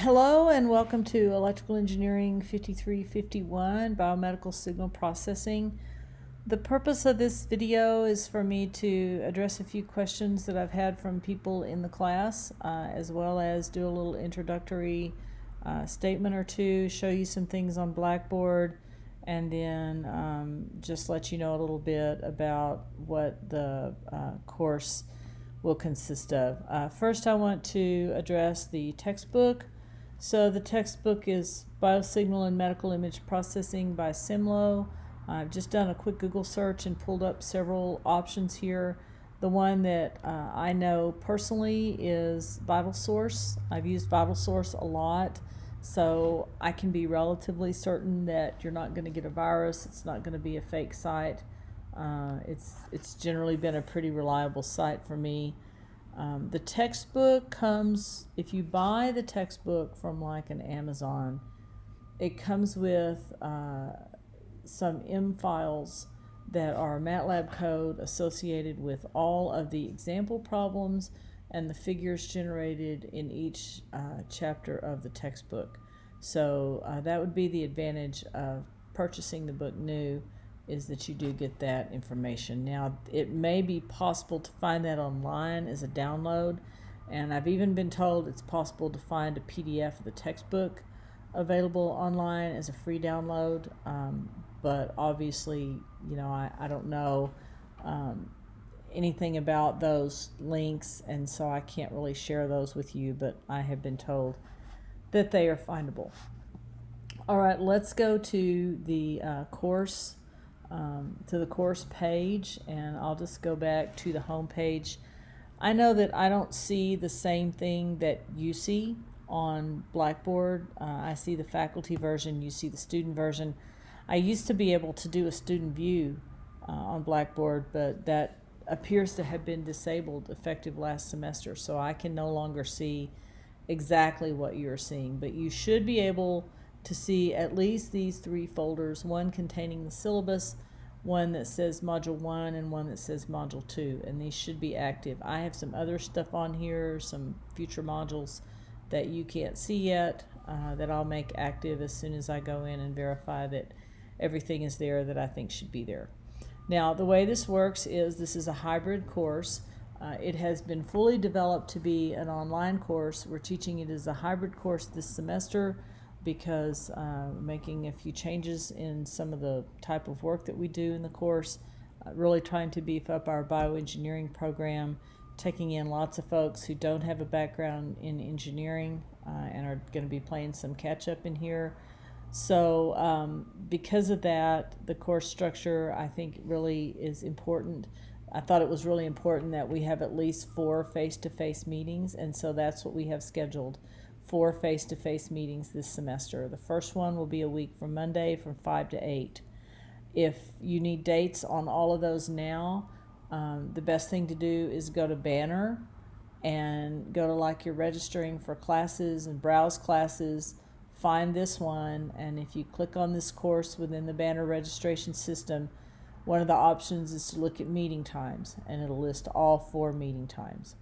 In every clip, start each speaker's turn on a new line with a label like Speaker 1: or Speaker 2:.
Speaker 1: Hello and welcome to Electrical Engineering 5351, Biomedical Signal Processing. The purpose of this video is for me to address a few questions that I've had from people in the class, as well as do a little introductory statement or two, show you some things on Blackboard, and then just let you know a little bit about what the course will consist of. First, I want to address the textbook. So the textbook is Biosignal and Medical Image Processing by Simlo. I've just done a quick Google search and pulled up several options here. The one that I know personally is VitalSource. I've used VitalSource a lot, so I can be relatively certain that you're not going to get a virus. It's not going to be a fake site. It's generally been a pretty reliable site for me. The textbook comes, if you buy the textbook from like an Amazon, it comes with some M files that are MATLAB code associated with all of the example problems and the figures generated in each chapter of the textbook. So that would be the advantage of purchasing the book new, is that you do get that information. Now, it may be possible to find that online as a download, and I've even been told it's possible to find a PDF of the textbook available online as a free download, but obviously, I don't know anything about those links, and so I can't really share those with you, but I have been told that they are findable. All right, let's go to the course page, and I'll just go back to the home page. I know that I don't see the same thing that you see on Blackboard. I see the faculty version, you see the student version. I used to be able to do a student view on Blackboard, but that appears to have been disabled effective last semester, so I can no longer see exactly what you're seeing, but you should be able to see at least these three folders, one containing the syllabus, one that says Module 1, and one that says Module 2, and these should be active. I have some other stuff on here, some future modules that you can't see yet, that I'll make active as soon as I go in and verify that everything is there that I think should be there. Now, the way this works is this is a hybrid course. It has been fully developed to be an online course. We're teaching it as a hybrid course this semester because we're making a few changes in some of the type of work that we do in the course, really trying to beef up our bioengineering program, taking in lots of folks who don't have a background in engineering and are going to be playing some catch up in here. So because of that, the course structure I think really is important. I thought it was really important that we have at least 4 face-to-face meetings, and so that's what we have scheduled. 4 face-to-face meetings this semester. The first one will be a week from Monday from 5 to 8. If you need dates on all of those now, the best thing to do is go to Banner and go to like you're registering for classes and browse classes, find this one, and if you click on this course within the Banner registration system, one of the options is to look at meeting times, and it'll list all 4 meeting times.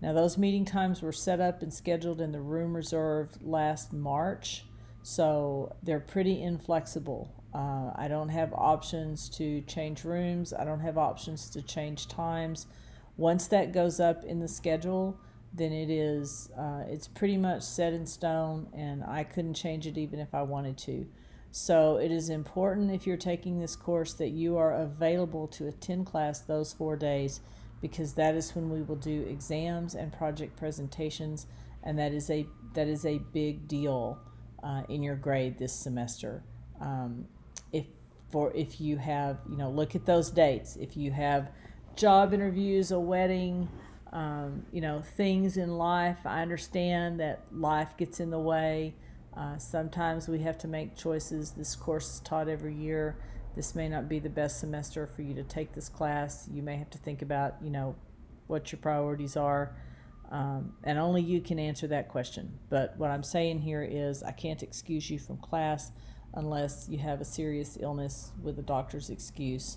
Speaker 1: Now, those meeting times were set up and scheduled in the room reserved last March, so they're pretty inflexible. I don't have options to change rooms. I don't have options to change times. Once that goes up in the schedule, then it's pretty much set in stone, and I couldn't change it even if I wanted to. So it is important, if you're taking this course, that you are available to attend class those 4 days, because that is when we will do exams and project presentations, and that is a big deal in your grade this semester. If you have, look at those dates. If you have job interviews, a wedding, things in life, I understand that life gets in the way. Sometimes we have to make choices. This course is taught every year. This may not be the best semester for you to take this class. You may have to think about, what your priorities are. And only you can answer that question. But what I'm saying here is I can't excuse you from class unless you have a serious illness with a doctor's excuse,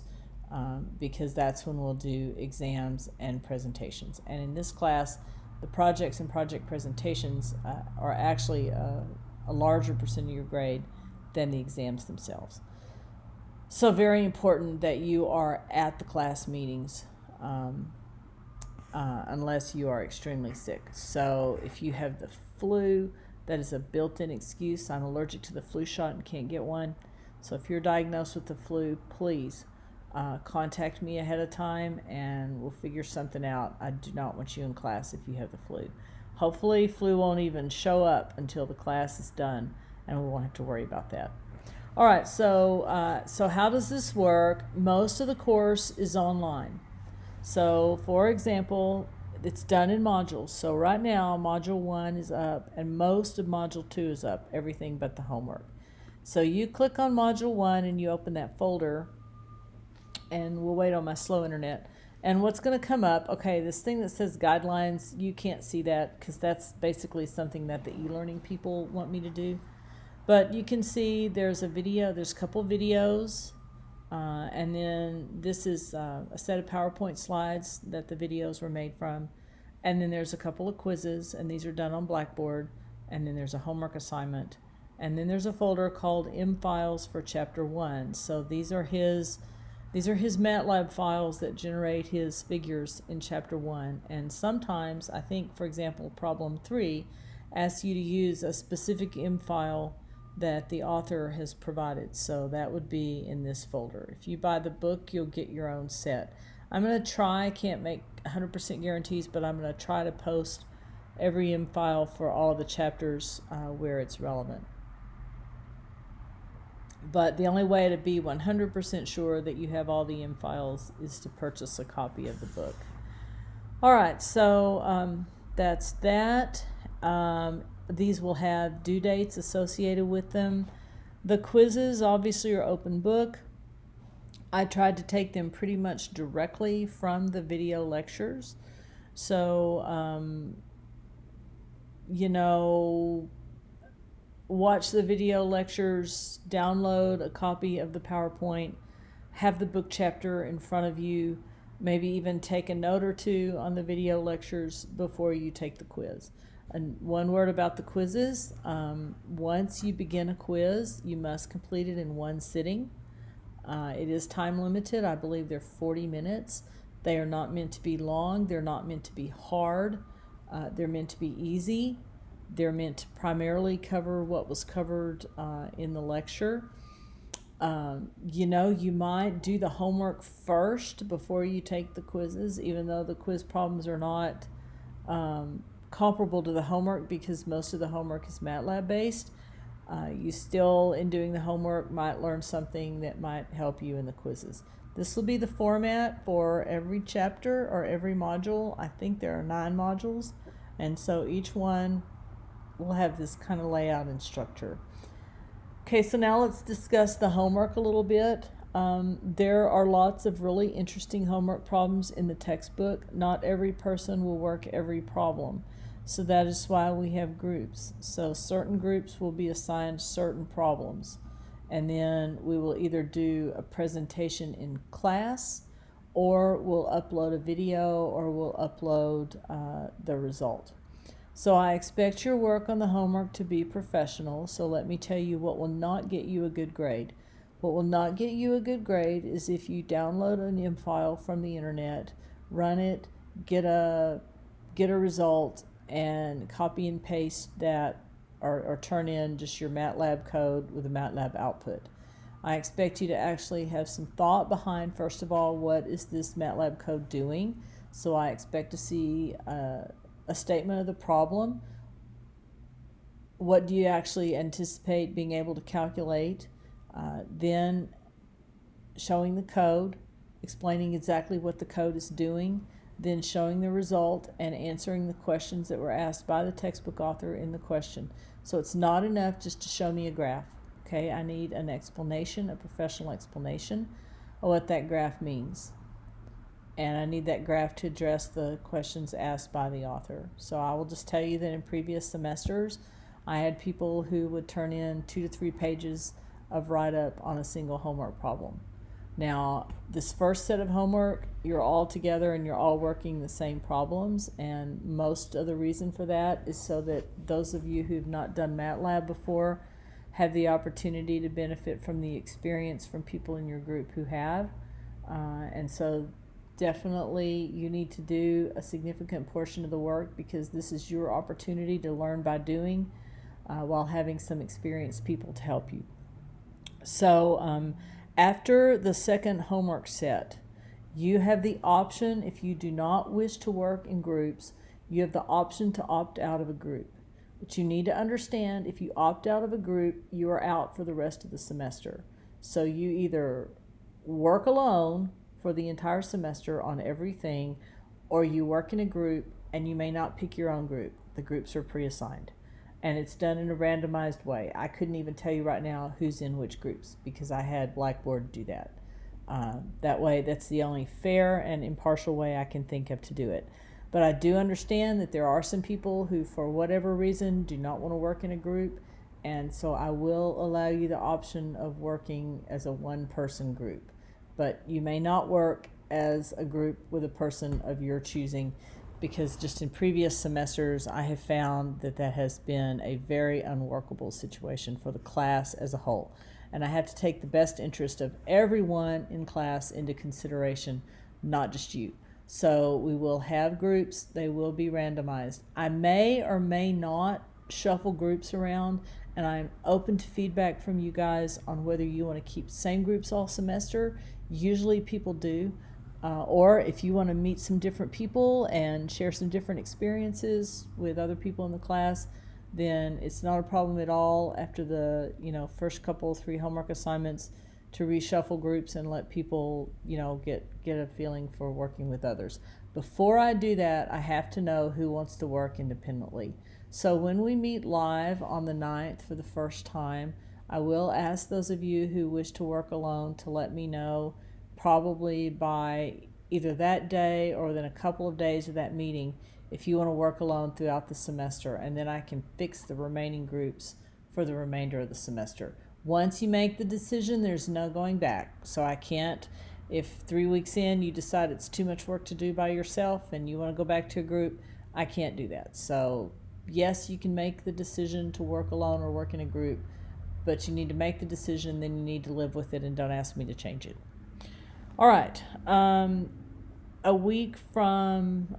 Speaker 1: because that's when we'll do exams and presentations. And in this class, the projects and project presentations are actually a larger percent of your grade than the exams themselves. So very important that you are at the class meetings, unless you are extremely sick. So if you have the flu, that is a built-in excuse. I'm allergic to the flu shot and can't get one. So if you're diagnosed with the flu, please contact me ahead of time and we'll figure something out. I do not want you in class if you have the flu. Hopefully flu won't even show up until the class is done and we won't have to worry about that. All right, so how does this work? Most of the course is online. So for example, it's done in modules. So right now module 1 is up and most of module 2 is up, everything but the homework. So you click on module 1 and you open that folder, and we'll wait on my slow internet. And what's going to come up, okay, this thing that says guidelines, you can't see that because that's basically something that the e-learning people want me to do. But you can see there's a video, there's a couple videos, and then this is a set of PowerPoint slides that the videos were made from. And then there's a couple of quizzes, and these are done on Blackboard. And then there's a homework assignment. And then there's a folder called M Files for Chapter 1. So these are his MATLAB files that generate his figures in Chapter 1. And sometimes, I think, for example, Problem 3 asks you to use a specific M file that the author has provided. So that would be in this folder. If you buy the book, you'll get your own set. I'm going to try, I can't make 100% guarantees, but I'm going to try to post every M file for all of the chapters where it's relevant. But the only way to be 100% sure that you have all the M files is to purchase a copy of the book. All right, so that's that. These will have due dates associated with them. The quizzes obviously are open book. I tried to take them pretty much directly from the video lectures. So, you know, watch the video lectures, download a copy of the PowerPoint, have the book chapter in front of you, maybe even take a note or two on the video lectures before you take the quiz. And one word about the quizzes, once you begin a quiz, you must complete it in one sitting. It is time limited. I believe they're 40 minutes. They are not meant to be long. They're not meant to be hard. They're meant to be easy. They're meant to primarily cover what was covered in the lecture. You know, you might do the homework first before you take the quizzes, even though the quiz problems are not comparable to the homework because most of the homework is MATLAB based. You still, in doing the homework, might learn something that might help you in the quizzes. This will be the format for every chapter or every module. I think there are 9 modules, and so each one will have this kind of layout and structure. Okay, so now let's discuss the homework a little bit. There are lots of really interesting homework problems in the textbook. Not every person will work every problem. So that is why we have groups. So certain groups will be assigned certain problems. And then we will either do a presentation in class, or we'll upload a video, or we'll upload the result. So I expect your work on the homework to be professional. So let me tell you what will not get you a good grade. What will not get you a good grade is if you download an M file from the internet, run it, get a result, and copy and paste that, or turn in just your MATLAB code with a MATLAB output. I expect you to actually have some thought behind, first of all, what is this MATLAB code doing? So I expect to see a statement of the problem. What do you actually anticipate being able to calculate? Then showing the code, explaining exactly what the code is doing, then showing the result and answering the questions that were asked by the textbook author in the question. So it's not enough just to show me a graph. Okay, I need an explanation, a professional explanation of what that graph means. And I need that graph to address the questions asked by the author. So I will just tell you that in previous semesters, I had people who would turn in 2 to 3 pages of write-up on a single homework problem. Now, this first set of homework, you're all together and you're all working the same problems, and most of the reason for that is so that those of you who've not done MATLAB before have the opportunity to benefit from the experience from people in your group who have. And so definitely you need to do a significant portion of the work, because this is your opportunity to learn by doing, while having some experienced people to help you. So after the second homework set, you have the option, if you do not wish to work in groups, you have the option to opt out of a group. But you need to understand, if you opt out of a group, you are out for the rest of the semester. So you either work alone for the entire semester on everything, or you work in a group and you may not pick your own group. The groups are pre-assigned. And it's done in a randomized way. I couldn't even tell you right now who's in which groups, because I had Blackboard do that. That way, that's the only fair and impartial way I can think of to do it. But I do understand that there are some people who, for whatever reason, do not want to work in a group, and so I will allow you the option of working as a one-person group. But you may not work as a group with a person of your choosing, because just in previous semesters I have found that that has been a very unworkable situation for the class as a whole. And I have to take the best interest of everyone in class into consideration, not just you. So we will have groups, they will be randomized. I may or may not shuffle groups around, and I'm open to feedback from you guys on whether you want to keep same groups all semester. Usually people do. Or if you want to meet some different people and share some different experiences with other people in the class, then it's not a problem at all after the first couple 3 homework assignments to reshuffle groups and let people get a feeling for working with others. Before I do that, I have to know who wants to work independently. So when we meet live on the 9th for the first time, I will ask those of you who wish to work alone to let me know, probably by either that day or within a couple of days of that meeting, if you want to work alone throughout the semester, and then I can fix the remaining groups for the remainder of the semester. Once you make the decision, there's no going back. So I can't, if 3 weeks in you decide it's too much work to do by yourself and you want to go back to a group, I can't do that. So yes, you can make the decision to work alone or work in a group, but you need to make the decision, then you need to live with it, and don't ask me to change it. All right, a week from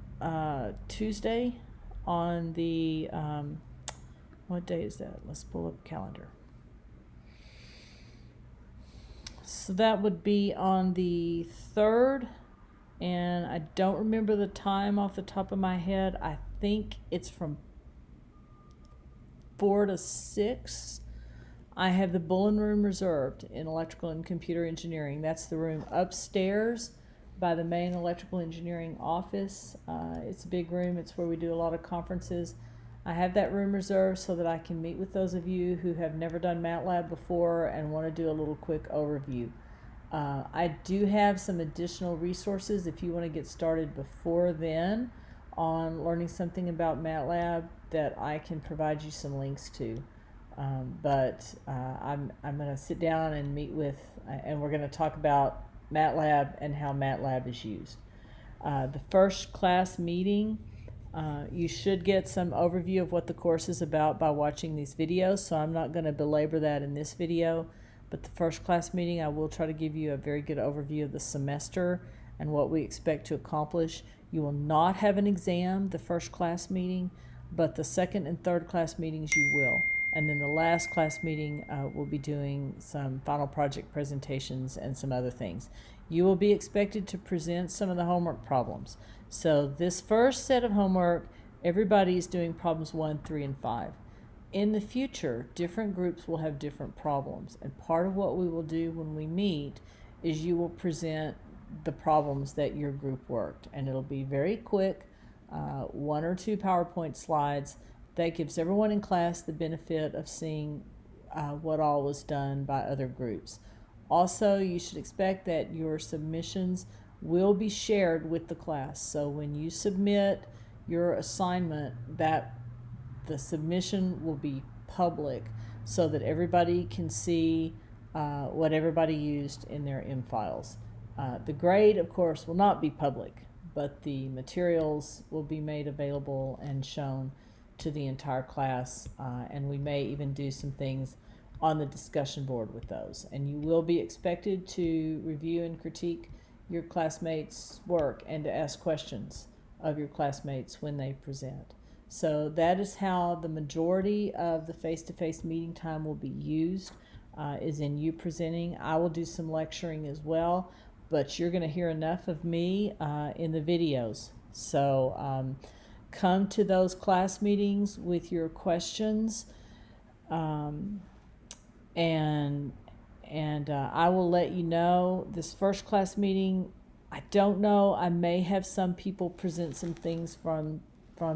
Speaker 1: Tuesday on the, what day is that? Let's pull up the calendar. So that would be on the 3rd, and I don't remember the time off the top of my head. I think it's from 4 to 6. I have the Bullen Room reserved in Electrical and Computer Engineering. That's the room upstairs by the main Electrical Engineering office. It's a big room. It's where we do a lot of conferences. I have that room reserved so that I can meet with those of you who have never done MATLAB before and want to do a little quick overview. I do have some additional resources if you want to get started before then on learning something about MATLAB that I can provide you some links to. But I'm going to sit down and meet with, and we're going to talk about MATLAB and how MATLAB is used. The first class meeting, you should get some overview of what the course is about by watching these videos, so I'm not going to belabor that in this video. But the first class meeting, I will try to give you a very good overview of the semester and what we expect to accomplish. You will not have an exam the first class meeting, but the second and third class meetings you will. And then the last class meeting, we'll be doing some final project presentations and some other things. You will be expected to present some of the homework problems. So this first set of homework, everybody's doing problems 1, 3, and 5. In the future, different groups will have different problems. And part of what we will do when we meet is you will present the problems that your group worked. And it'll be very quick, 1 or 2 PowerPoint slides. That gives everyone in class the benefit of seeing what all was done by other groups. Also, you should expect that your submissions will be shared with the class. So when you submit your assignment, that the submission will be public so that everybody can see what everybody used in their M files. The grade, of course, will not be public, but the materials will be made available and shown to the entire class, and we may even do some things on the discussion board with those. And you will be expected to review and critique your classmates' work and to ask questions of your classmates when they present. So that is how the majority of the face-to-face meeting time will be used, is in you presenting. I will do some lecturing as well, but you're going to hear enough of me in the videos. So come to those class meetings with your questions, and I will let you know. This first class meeting, I don't know, I may have some people present some things from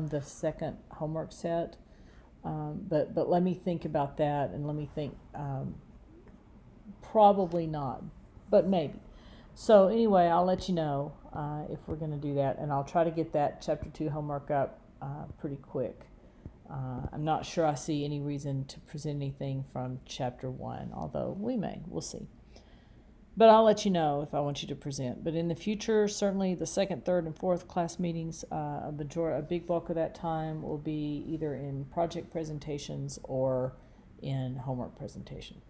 Speaker 1: the second homework set, but let me think about that, and let me think, probably not, but maybe. So anyway, I'll let you know if we're going to do that, and I'll try to get that chapter 2 homework up pretty quick. I'm not sure I see any reason to present anything from chapter 1, although we'll see. But I'll let you know if I want you to present. But in the future, certainly the second, third, and fourth class meetings, a big bulk of that time will be either in project presentations or in homework presentation.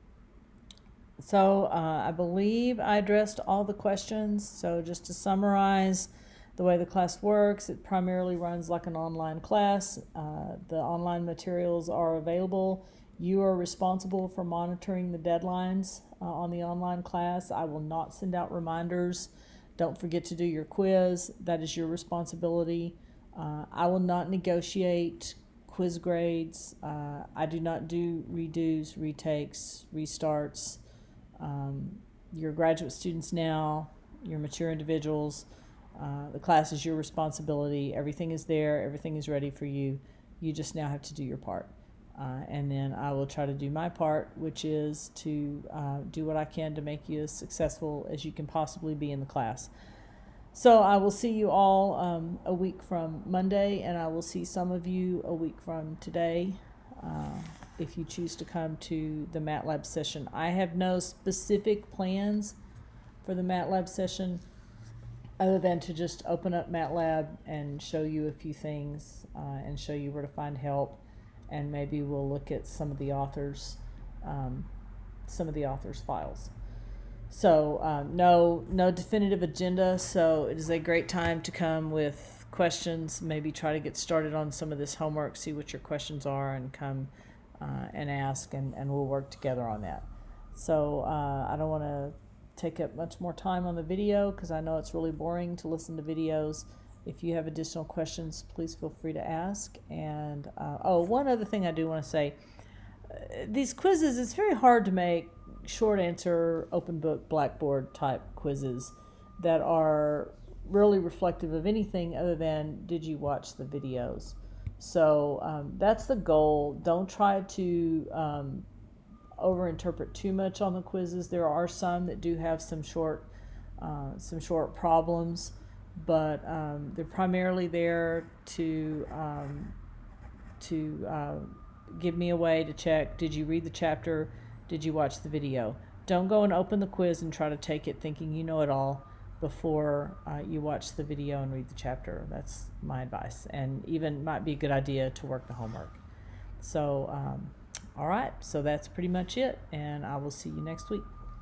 Speaker 1: So I believe I addressed all the questions. So just to summarize the way the class works, it primarily runs like an online class. The online materials are available. You are responsible for monitoring the deadlines on the online class. I will not send out reminders. Don't forget to do your quiz. That is your responsibility. I will not negotiate quiz grades. I do not do redos, retakes, restarts. Your graduate students now, your mature individuals, the class is your responsibility. Everything is there. Everything is ready for you. You just now have to do your part. And then I will try to do my part, which is to do what I can to make you as successful as you can possibly be in the class. So I will see you all a week from Monday, and I will see some of you a week from today if you choose to come to the MATLAB session. I have no specific plans for the MATLAB session other than to just open up MATLAB and show you a few things and show you where to find help. And maybe we'll look at some of the authors' files. So no definitive agenda. So it is a great time to come with questions. Maybe try to get started on some of this homework, see what your questions are, and come and ask, and we'll work together on that. So I don't want to take up much more time on the video because I know it's really boring to listen to videos. If you have additional questions, please feel free to ask. And one other thing I do want to say, these quizzes, it's very hard to make short answer, open book, Blackboard type quizzes that are really reflective of anything other than did you watch the videos. So that's the goal. Don't try to overinterpret too much on the quizzes. There are some that do have some short problems, but they're primarily there to give me a way to check, did you read the chapter, did you watch the video? Don't go and open the quiz and try to take it thinking you know it all before you watch the video and read the chapter. That's my advice, and even might be a good idea to work the homework. So all right, so that's pretty much it, and I will see you next week.